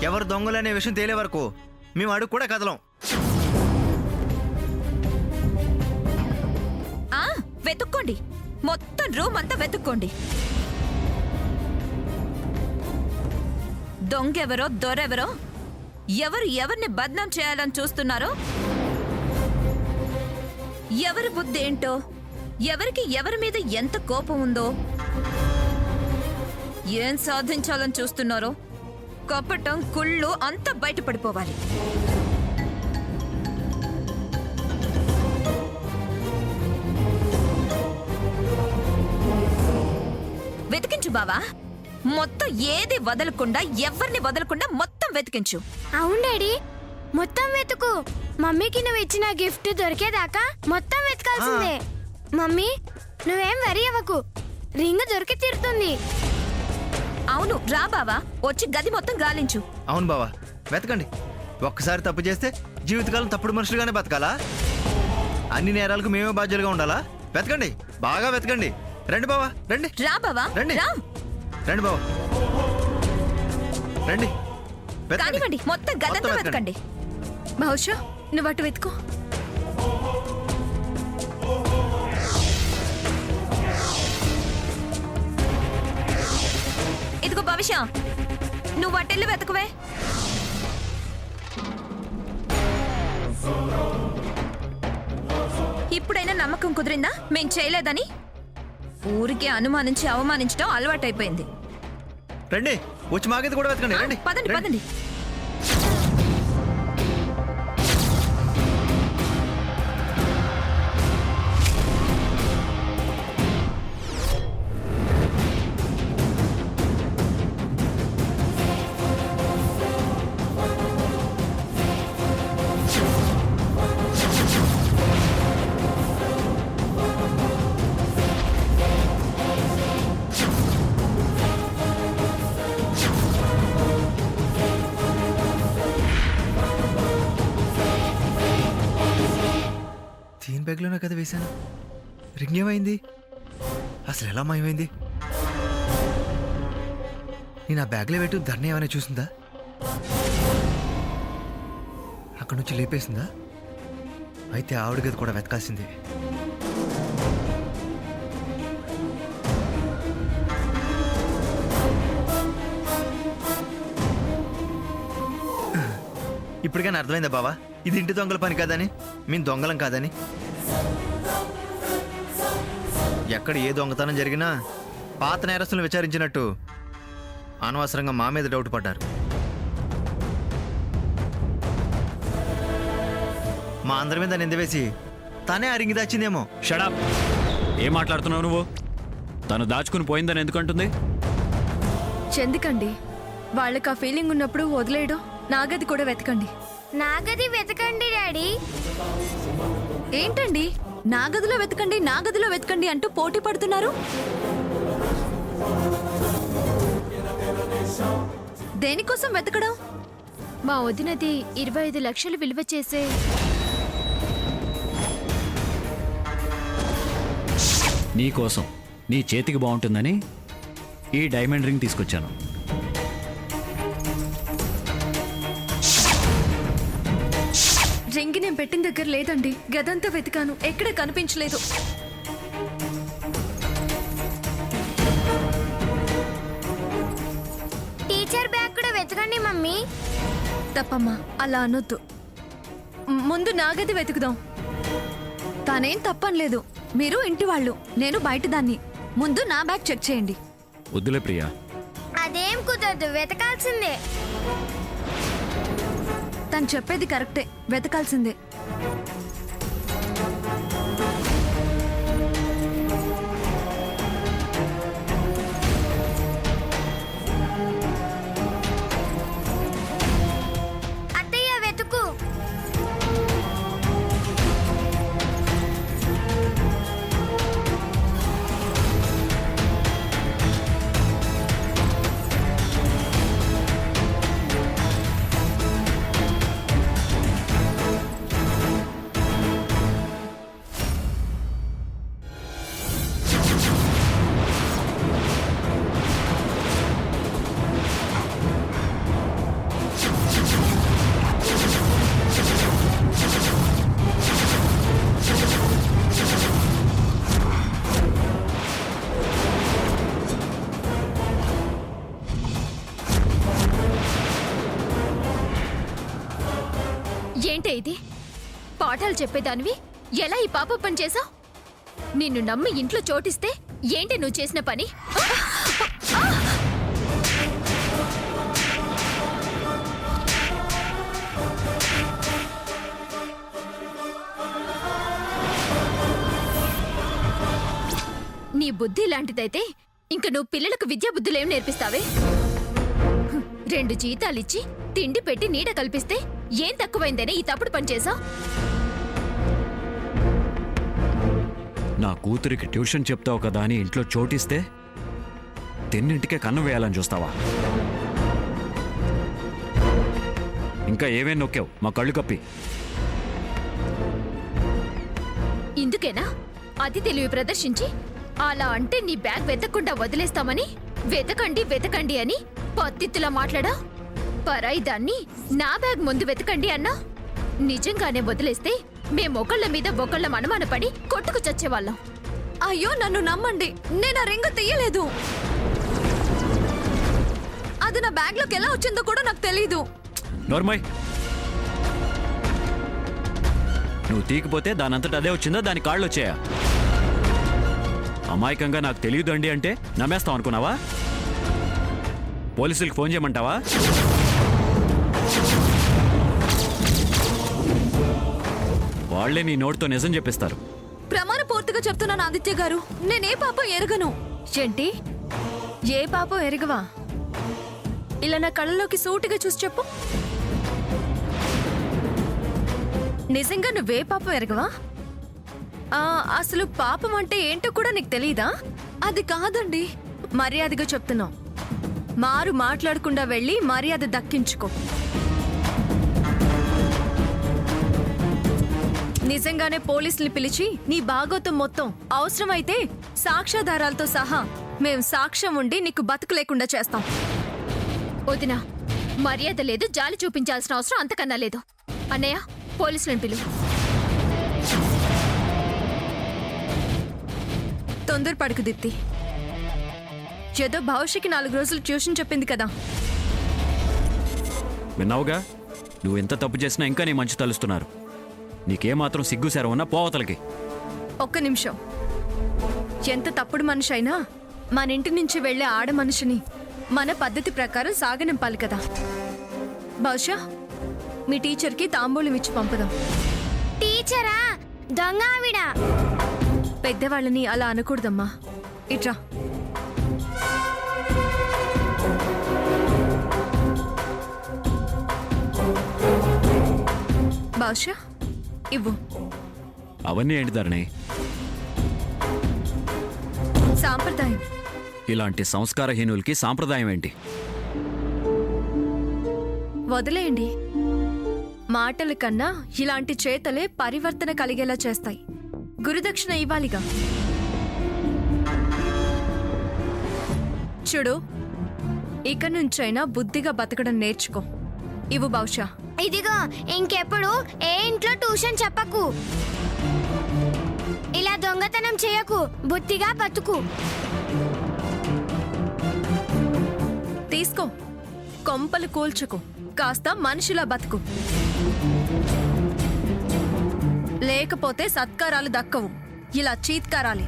ఎవరు దొంగలనే విషయం తేలే వరకు మేము అడుగు కూడా కదలం. వెతుక్కోండి, మొత్తం రూమ్ అంతా వెతుక్కోండి. దొంగెవరో దొరెవరో, ఎవరు ఎవరిని బద్నాం చేయాలని చూస్తున్నారో, ఎవరి బుద్ధి ఏంటో, ఎవరికి ఎవరి మీద ఎంత కోపం ఉందో, ఏం సాధించాలని చూస్తున్నారో కపటం కుళ్ళు అంతా బయటపడిపోవాలి. వెతికించు బావా, మొత్తం ఏది వదలకుండా ఎవరిని వదలకుండా మొత్తం వెతికించు. అవును డాడీ, మొత్తం వెతుకు. మమ్మీకి నువ్వు ఇచ్చిన గిఫ్ట్ దొరికేదాకా మొత్తం వెతకాల్సిందే. మమ్మీ నువ్వేం వరి అవ్వకు, రింగ్ దొరికి తీరుతుంది. అవును రా బావా, వచ్చి గది మొత్తం గాలించు. అవును బావా, వెతకండి. ఒక్కసారి తప్పు చేస్తే జీవితకాలం తప్పుడు మనుషులుగానే బతకాలా? అన్ని నేరాలకు మేమే బాధ్యులుగా ఉండాలా? వెతకండి, బాగా వెతకండి. రండి బావా, రండి. రా బావా, రండి. రా. రండి బావా, రండి. కానివ్వండి, మొత్తం గదంతా వెతకండి. బహుశా నువ్వు అటు వెతుకో. ఇదిగో భవిష్య, నువ్వు అటెళ్ళి వెతకవే. ఇప్పుడైనా నమ్మకం కుదిరిందా మేం చేయలేదని? ఊరికే అనుమానించి అవమానించడం అలవాటైపోయింది. రండి, వచ్చి మాకేది కూడా వెతకండి. రండి, పదండి పదండి. బ్యాగ్లోనే కదా వేశాను. రింగ్ ఏమైంది? అసలు ఎలా మాయమైంది? నేను ఆ బ్యాగ్లో పెట్టు ధర్ని ఏమైనా చూసిందా? అక్కడి నుంచి లేపేసిందా? అయితే ఆవిడ గది కూడా వెతకాల్సిందే. ఇప్పటికైనా అర్థమైందా బావా, ఇది ఇంటి దొంగల పని కాదని, మేము దొంగలం కాదని? ఎక్కడ ఏ దొంగతనం జరిగినా పాత నేరస్తులను విచారించినట్టు అనవసరంగా మా మీద డౌట్ పడ్డారు. మా అందరి మీద నిందవేసి తనే ఆ రింగి దాచిందేమో. షడప్! ఏం మాట్లాడుతున్నావు నువ్వు? తను దాచుకుని పోయిందని ఎందుకంటుంది? చెందుకండి, వాళ్ళకి ఆ ఫీలింగ్ ఉన్నప్పుడు వదిలేయడం. నాగది కూడా వెతకండి. నాగది వెతకండి డాడీ. ఏంటండి నాగదిలో వెతకండి నాగదిలో వెతకండి అంటూ పోటీ పడుతున్నారు? దేనికోసం వెతకడం? మా వదినది 25 లక్షలు విలువ చేసే నీకోసం, నీ చేతికి బాగుంటుందని ఈ డైమండ్ రింగ్ తీసుకొచ్చాను. రింగ్ నేను పెట్టిన దగ్గర లేదండి. గదంతా వెతికాను, ఎక్కడ కనిపించలేదు. టీచర్ బ్యాగ్ కూడా వెతకండి మమ్మీ. తప్పమ్మా, అలా అనొద్దు. ముందు నాగది వెతుకుదాం. తానేం తప్పనలేదు. మీరు ఇంటి వాళ్ళు, నేను బయట దాన్ని. ముందు నా బ్యాగ్ చెక్ చేయండి. వద్దులే ప్రియా, అదేం కుదరదు, వెతకాల్సిందే. తను చెప్పేది కరెక్టే, వెతకాల్సిందే. అత్తయ్య వెతుకు. ఇది పాఠాలు చెప్పేదానివి ఎలా ఈ పాప పని చేసావు? నిన్ను నమ్మి ఇంట్లో చోటిస్తే ఏంటి నువ్వు చేసిన పని? నీ బుద్ధి లాంటిదైతే ఇంక నువ్వు పిల్లలకు విద్యా బుద్ధులేం నేర్పిస్తావే? 2 జీతాలిచ్చి తిండి పెట్టి నీడ కల్పిస్తే ఏం తక్కువైందనే ఈ తప్పుడు పని చేసావు? నా కూతురికి ట్యూషన్ చెప్తావు కదా అని ఇంట్లో చోటిస్తే తిన్నింటికే కన్ను వేయాలని చూస్తావా? ఇంకా ఏమేం నొక్కావు మా కళ్ళు కప్పి? ఇందుకేనా అతి తెలివి ప్రదర్శించి అలా అంటే నీ బ్యాగ్ వెతకకుండా వదిలేస్తామని వెతకండి వెతకండి అని పత్తిత్తులా మాట్లాడా? పరాయి దాన్ని నా బ్యాగ్ ముందు వెతకండి అన్నా నిజంగానే వదిలేస్తే మేమొకళ్ళ మీద ఒకళ్ళం అనుమానపడి కొట్టుకు చచ్చేవాళ్ళం. అయ్యో నన్ను నమ్మండి, నేను ఆ రింగ్ తీయలేదు. అది నా బ్యాగ్లోకి ఎలా వచ్చిందో కూడా నాకు తెలీదు. నోర్మయ్, నువ్వు తీకపోతే దానంతట అదే వచ్చిందా? దాని కాళ్ళు వచ్చాయా? అమాయకంగా నాకు తెలియదండి అంటే నమ్మేస్తావు అనుకున్నావా? పోలీసులకు ఫోన్ చేయమంటావా? వాళ్లే నీ నోటితో నిజం చెప్పిస్తారు. ప్రమాణ పూర్తిగా చెప్తున్నాను ఆదిత్య గారు, నేనే పాపం ఎరగను. ఏంటి? ఏ పాపం ఎరగవా? ఇలా నా కళ్ళలోకి సూటిగా చూసి చెప్పు. నిజంగా నువ్వే పాపం ఎరగవా? అసలు పాపం అంటే ఏంటో కూడా నీకు తెలీదా? అది కాదండి, మర్యాదగా చెప్తున్నావు. మారు మాట్లాడకుండా వెళ్ళి మర్యాద దక్కించుకో. నిజంగానే పోలీసులు పిలిచి నీ భాగోతం మొత్తం, అవసరమైతే సాక్ష్యాధారాలతో సహా మేం సాక్ష్యం ఉండి నీకు బతుకు లేకుండా చేస్తాం. వదినా, మర్యాద లేదు, జాలి చూపించాల్సిన అవసరం అంతకన్నా లేదు. అన్నయ్య, పోలీసులను పిలువు. తొందరపడకు దిత్తి. ఏదో భవిష్యకి 4 రోజులు ట్యూషన్ చెప్పింది కదా. విన్నావుగా, నువ్వు ఎంత తప్పు చేసినా ఇంకా నీ మంచి తలుస్తున్నారు. నీకేమాత్రం సిగ్గు సెరవున్నా పోవతలకి. ఒక్క నిమిషం. ఎంత తప్పుడు మనిషి అయినా మన ఇంటి నుంచి వెళ్లే ఆడ మనిషిని మన పద్ధతి ప్రకారం సాగనింపాలి కదా. బహుశా మీ టీచర్కి తాంబూలం ఇచ్చి పంపుదాం. టీచరా? దొంగ ఆవిడ. పెద్దవాళ్ళని అలా అనకూడదమ్మా. ఇట్రా. బహుశా ఇవ్వు. అవన్నీ ఏంటి ధరణి? సాంప్రదాయం. ఇలాంటి సంస్కారహీనులకి సాంప్రదాయం ఏంటి? వదిలేయండి. మాటల కన్నా ఇలాంటి చేతలే పరివర్తన కలిగేలా చేస్తాయి. గురుదక్షిణ ఇవ్వాలిగా. చూడు, ఇక నుంచైనా బుద్ధిగా బతకడం నేర్చుకో. ఇవ్వు బహుశా. ఇదిగో, ఇంకెప్పుడు ఏ ఇంట్లో ట్యూషన్ చెప్పకు. ఇలా దొంగతనం చేయకు, బుద్ధిగా బతుకు. తీసుకో. కొంపలు కూల్చుకో, కాస్త మనిషిలా బతుకు. లేకపోతే సత్కారాలు దక్కవు, ఇలా చీత్కారాలి.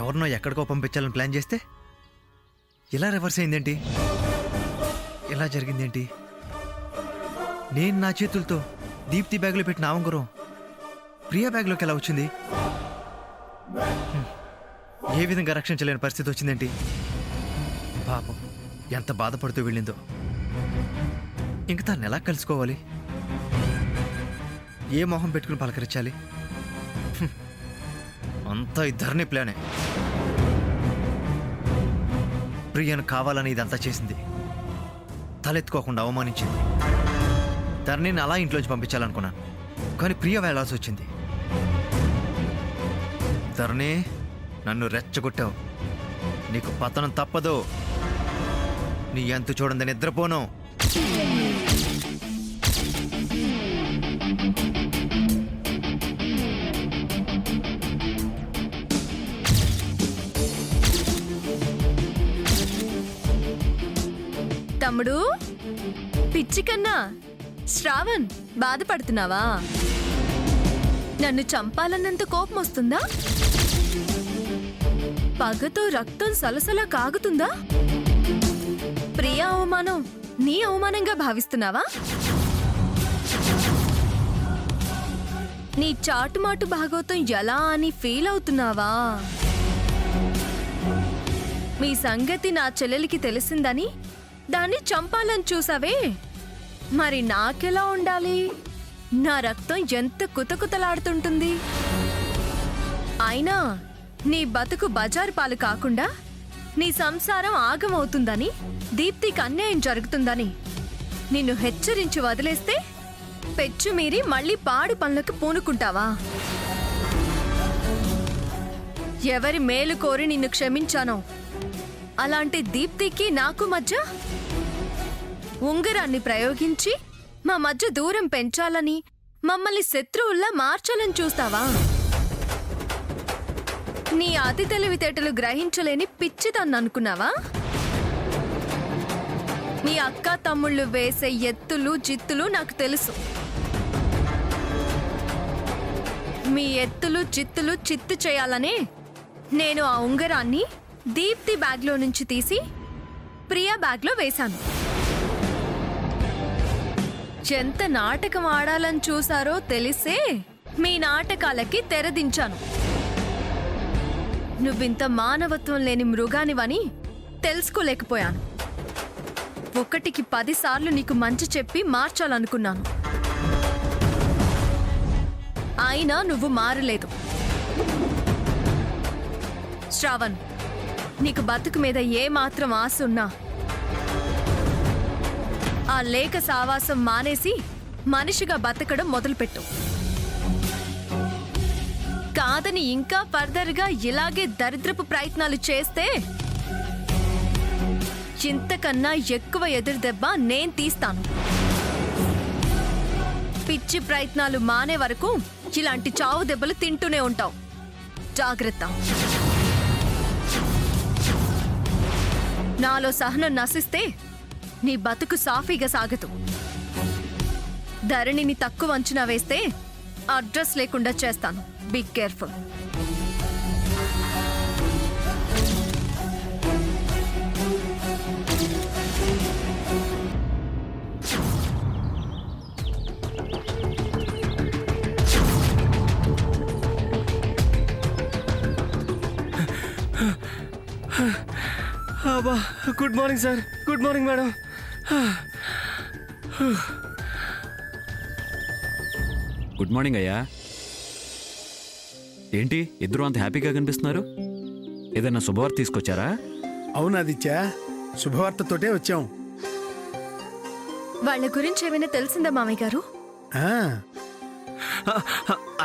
ఎవరినో ఎక్కడికో పంపించాలని ప్లాన్ చేస్తే ఇలా రివర్స్ అయిందేంటి? ఇలా జరిగిందేంటి? నేను నా చేతులతో దీప్తి బ్యాగ్లో పెట్టిన ఆవంగురం ప్రియా బ్యాగ్లోకి ఎలా వచ్చింది? ఏ విధంగా రక్షించలేని పరిస్థితి వచ్చిందేంటి? పాపం ఎంత బాధపడుతూ వెళ్ళిందో. ఇంక తను ఎలా కలుసుకోవాలి? ఏ మొహం పెట్టుకుని పలకరించాలి? అంతా ఇద్దరిని ప్లానే. ప్రియను కావాలని ఇదంతా చేసింది. తలెత్తుకోకుండా అవమానించింది. ధరణిని అలా ఇంట్లోంచి పంపించాలనుకున్నాను, కానీ ప్రియ వెళ్లాల్సి వచ్చింది. ధరణి, నన్ను రెచ్చగొట్టావు. నీకు పతనం తప్పదు. నీ ఎంత చూడండి నిద్రపోను. తమ్ముడు, పిచ్చి కన్నా శ్రావణ్, బాధపడుతున్నావా? నన్ను చంపాలన్నంత కోపం వస్తుందా? పగతో రక్తం సలసలా కాగుతుందా? ప్రియా అవమానం నీ అవమానంగా భావిస్తున్నావా? నీ చాటుమాటు భాగవతం ఎలా అని ఫీల్ అవుతున్నావా? మీ సంగతి నా చెల్లెలికి తెలిసిందని దాన్ని చంపాలని చూసావే, మరి నాకెలా ఉండాలి? నా రక్తం ఎంత కుతకుతలాడుతుంటుంది. అయినా నీ బతుకు బజారు పాలు కాకుండా నీ సంసారం ఆగమవుతుందని, దీప్తికి అన్యాయం జరుగుతుందని నిన్ను హెచ్చరించి వదిలేస్తే పెచ్చు మీరి మళ్ళీ పాడు పనులకు పూనుకుంటావా? ఎవరి మేలు కోరి నిన్ను క్షమించానో అలాంటి దీప్తికి నాకు మధ్య ఉంగరాన్ని ప్రయోగించి మా మధ్య దూరం పెంచాలని, మమ్మల్ని శత్రువుల్లా మార్చాలని చూస్తావా? నీ అతి తెలివితేటలు గ్రహించలేని పిచ్చిదాన్ని అనుకున్నావా? మీ అక్క తమ్ముళ్ళు వేసే ఎత్తులు జిత్తులు నాకు తెలుసు. మీ ఎత్తులు జిత్తులు చిత్తు చేయాలనే నేను ఆ ఉంగరాన్ని దీప్తి బ్యాగ్లో నుంచి తీసి ప్రియా బ్యాగ్లో వేశాను. ఎంత నాటకం ఆడాలని చూసారో తెలిసే మీ నాటకాలకి తెరదించాను. నువ్వింత మానవత్వం లేని మృగానివని తెలుసుకోలేకపోయాను. 1కి 10 సార్లు నీకు మంచి చెప్పి మార్చాలనుకున్నాను. అయినా నువ్వు మారలేదు. శ్రావణ్, నీకు బతుకు మీద ఏమాత్రం ఆశ ఉన్నా ఆ లేక సావాసం మానేసి మనిషిగా బతకడం మొదలుపెట్టు. కాదని ఇంకా ఫర్దర్గా ఇలాగే దరిద్రపు ప్రయత్నాలు చేస్తే ఇంతకన్నా ఎక్కువ ఎదురు దెబ్బ నేను తీస్తాను. పిచ్చి ప్రయత్నాలు మానే వరకు ఇలాంటి చావు దెబ్బలు తింటూనే ఉంటావు. జాగ్రత్త. నాలో సహనం నశిస్తే నీ బతుకు సాఫీగా సాగదు. ధరణిని తక్కువ అంచనా వేస్తే అడ్రస్ లేకుండా చేస్తాను. Be careful. Good morning sir. Good morning madam. Good morning అయ్యా. ఏంటి ఇద్దరు అంత హ్యాపీగా కనిపిస్తున్నారు? ఏదైనా శుభవార్త తీసుకొచ్చారా? అవును ఆదిత్య, శుభవార్తతోటే వచ్చాం. వాళ్ళ గురించి ఏమైనా తెలిసిందా మామయ్య గారు? ఆ,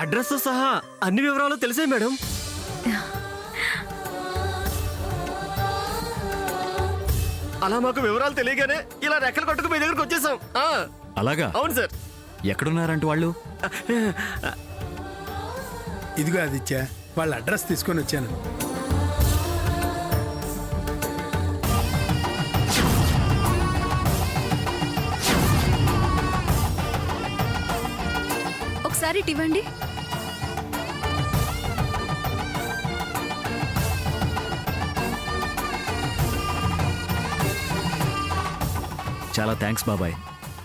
అడ్రస్ సహా అన్ని వివరాలు తెలిసే మేడం. అలా మాకు వివరాలు తెలియగానే ఇలా రెక్కలు కట్టుకు మీ దగ్గరకు వచ్చేసాం. అలాగా? అవును సార్. ఎక్కడున్నారంట వాళ్ళు? ఇదిగో ఆదిత్య, వాళ్ళ అడ్రస్ తీసుకొని వచ్చాను. ఒకసారి ఇవ్వండి. చాలా థ్యాంక్స్ బాబాయ్.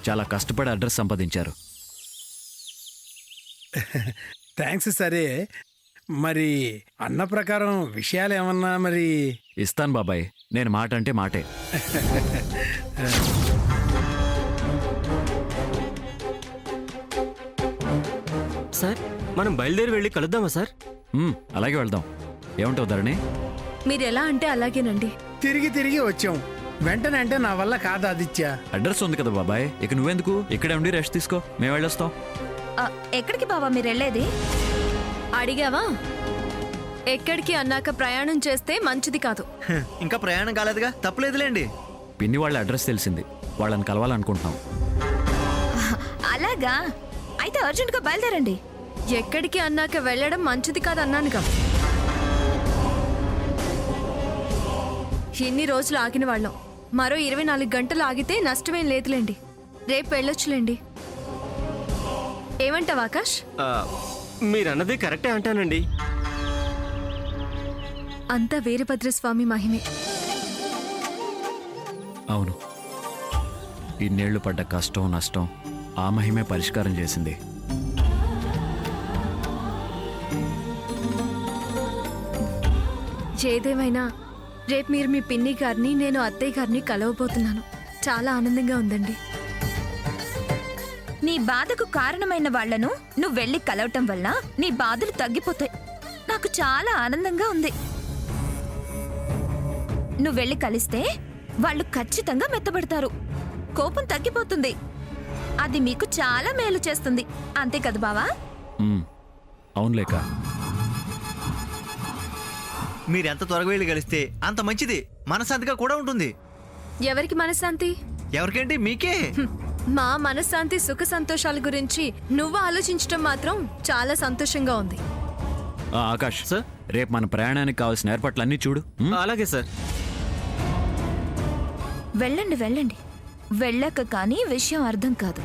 చాలా కష్టపడి అడ్రస్ సంపాదించారు. థ్యాంక్స్. సరే, మరి అన్న ప్రకారం విషయాలు ఏమన్నా మరి? ఇస్తాను బాబాయ్, నేను మాట అంటే మాటే. సార్, మనం బయలుదేరి వెళ్ళి కలుద్దామా సార్? అలాగే వెళ్దాం. ఏమంటావు ధరణి? మీరు ఎలా అంటే అలాగేనండి. తిరిగి తిరిగి వచ్చాం. వెంటనే అంటే నా వల్ల కాదు ఆదిత్య. అడ్రస్ ఉంది కదా బాబాయ్, ఇక నువ్వెందుకు? ఇక్కడే ఉండి రెస్ట్ తీసుకో, మేము వెళ్ళొస్తాం. ఎక్కడికి బావా మీరు వెళ్ళేది? అడిగావా? ఎక్కడికి అన్నాక ప్రయాణం చేస్తే మంచిది కాదు. ఇంకా ప్రయాణం కాలేదుగా, తప్పులేదులేండి. పిన్ని వాళ్ళ అడ్రస్ తెలిసింది. వాళ్ళని కలవాలనుకుంటున్నాం. అలాగా అయితే అర్జెంట్గా బయలుదేరండి. ఎక్కడికి అన్నాక వెళ్ళడం మంచిది కాదన్నానుగా. ఎన్ని రోజులు ఆగిన వాళ్ళం, మరో 24 గంటలు ఆగితే నష్టమేం లేదులేండి. రేపు వెళ్ళొచ్చులేండి. ఏమంటావు ఆకాష్? మీరన్నది కరెక్టే అంటానండి. అంతా వీరభద్రస్వామి మహిమే. అవును, ఇన్నేళ్లు పడ్డ కష్టం నష్టం ఆ మహిమే పరిష్కారం చేసింది. ఏదేమైనా రేపు మీరు మీ పిన్ని గారిని, నేను అత్తయ్య గారిని కలవబోతున్నాను. చాలా ఆనందంగా ఉందండి. నీ బాధకు కారణమైన వాళ్లను నువ్వు వెళ్ళి కలవటం వల్ల నీ బాధలు తగ్గిపోతాయి. నాకు చాలా ఆనందంగా ఉంది. నువ్వు వెళ్ళి కలిస్తే వాళ్ళు ఖచ్చితంగా మెత్తబడతారు. కోపం తగ్గిపోతుంది. అది మీకు చాలా మేలు చేస్తుంది. అంతే కదా బావా? అవునులేక. మీరెంత త్వరగా వెళ్ళి కలిస్తే అంత మంచిది. మనశాంతిగా కూడా ఉంటుంది. ఎవరికి మనశ్శాంతి? ఎవరికేంటి? మీకే. మా మనశ్శాంతి సుఖ సంతోషాల గురించి నువ్వు ఆలోచించడం మాత్రం చాలా సంతోషంగా ఉంది. ఆకాష్ సార్? రేపు మన ప్రయాణానికి కావాల్సిన ఏర్పాట్లన్నీ చూడు. అలాగే సార్. వెళ్ళండి వెళ్ళండి. వెళ్ళాక కానీ విషయం అర్థం కాదు.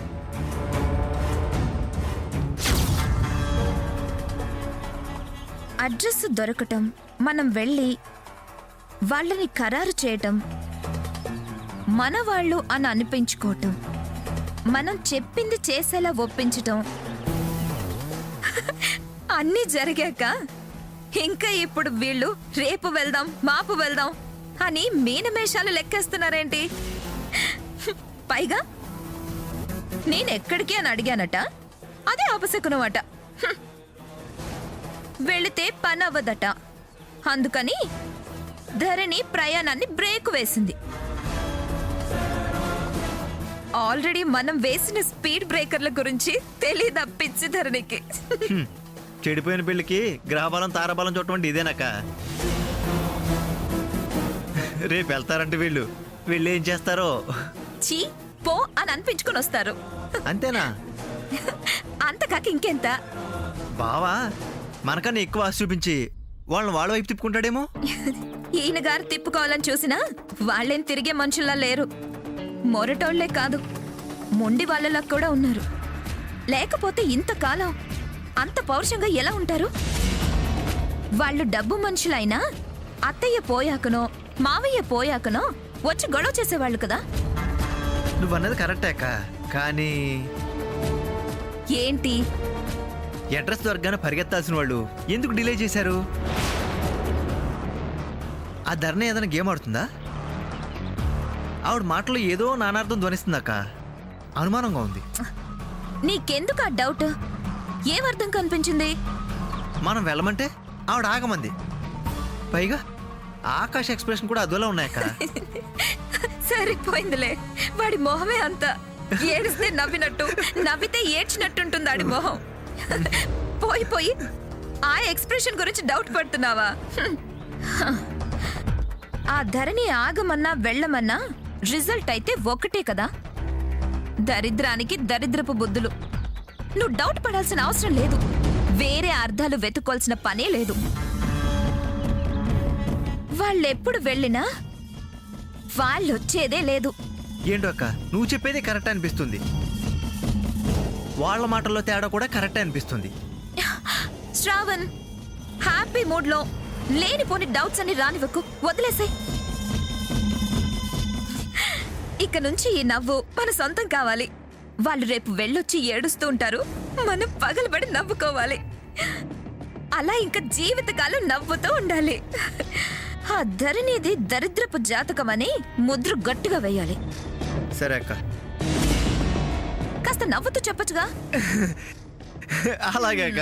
అడ్రస్ దొరకటం, మనం వెళ్ళి వాళ్ళని ఖరారు చేయటం, మన వాళ్ళు అని అనిపించుకోవటం, మనం చెప్పింది చేసేలా ఒప్పించటం అన్నీ జరిగాక ఇంకా ఇప్పుడు వీళ్ళు రేపు వెళ్దాం మాపు వెళ్దాం అని మీనమేషాలు లెక్కేస్తున్నారేంటి? పైగా నేనెక్కడికి అని అడిగానట, అదే అపశకునమాట. వెళితే పని అవ్వదట. అందుకని ధరణి ప్రయాణాన్ని బ్రేక్ వేసింది. ఆల్రెడీ మనం వేసిన స్పీడ్ బ్రేకర్ల గురించి తెలీదా పిచ్చి ధరణికి? చెడిపోయిన పెళ్లికి గ్రహబలం తారాబలం చూడటం ఇదేనాక? రేపు వెళ్తారంటే వీళ్ళు ఏం చేస్తారో. చీ పో అని అనిపించుకొని వస్తారు. అంతేనా? అంతకాక ఇంకెంత? బావా మనకన్నా ఎక్కువ ఆశ చూపించి వాళ్ళని వాళ్ళ వైపు తిప్పుకుంటాడేమో. ఈయన గారు తిప్పుకోవాలని చూసినా వాళ్ళేం తిరిగే మనుషుల్లా లేరు. మొరటోళ్లే కాదు, మొండి వాళ్ళలా కూడా ఉన్నారు. లేకపోతే ఇంతకాలం అంత పౌరుషంగా ఎలా ఉంటారు? వాళ్ళు డబ్బు మనుషులైనా అత్తయ్య పోయాకనో మావయ్య పోయాకనో వచ్చి గొడవ చేసేవాళ్ళు కదా. నువ్వన్నది కరెక్టే అక్క. కానీ ఏంటి? అడ్రస్ దొరకగానే పరిగెత్తాల్సిన వాళ్ళు ఎందుకు డిలే చేశారు? ఆ ధరణి ఏదైనా గేమ్ ఆడుతుందా? ఆవిడ మాటలో ఏదో నానార్థం ధ్వనిస్తుందక్క. అనుమానంగా ఉంది. నీకెందుకు ఆ డౌట్? ఏమర్థం కనిపించింది? మనం వెళ్ళమంటే ఆవిడ ఆగమంది. పైగా ఆకాశ ఎక్స్ప్రెషన్ కూడా అదోలా ఉన్నాయక్క. సరిపోయిందిలే, వాడి మొహమే అంత. ఏడిస్తే నవ్వినట్టు, నవ్వితే ఏడ్చినట్టుంటుంది ఆడి మొహం. పోయి పోయి ఆ ఎక్స్ప్రెషన్ గురించి డౌట్ పడుతున్నావా? ఆ ధరణి ఆగమన్నా వెళ్ళమన్నా రిజల్ట్ అయితే ఒకటే కదా. దరిద్రానికి దరిద్రపు బుద్ధులు. నువ్వు డౌట్ పడాల్సిన అవసరం లేదు. వేరే అర్థాలు వెతుక్కోవాల్సిన పనే లేదు. వాళ్ళెప్పుడు వెళ్ళినా వాళ్ళొచ్చేదే లేదు. ఏంటో అక్క నువ్వు చెప్పేది కరెక్ట్ అనిపిస్తుంది. వాళ్ళ మాటల్లో తేడా కూడా కరెక్ట్ అనిపిస్తుంది. శ్రావణ్, హ్యాపీ మూడ్ లో లేనిపోని డౌట్స్ అని రానివ్వకు, వదిలేసాయి. ఇక నుంచి ఈ నవ్వు మన సొంతం కావాలి. వాళ్ళు రేపు వెళ్ళొచ్చి ఏడుస్తూ ఉంటారు, మనం పగలబడి నవ్వుకోవాలి. అలా ఇంకా జీవితకాలం నవ్వుతూ ఉండాలి. ఆ ధరణిది దరిద్రపు జాతకమని ముద్ర గట్టిగా వేయాలి. సరే అక్క. కాస్త నవ్వుతూ చెప్పొచ్చుగా. అలాగే అక్క.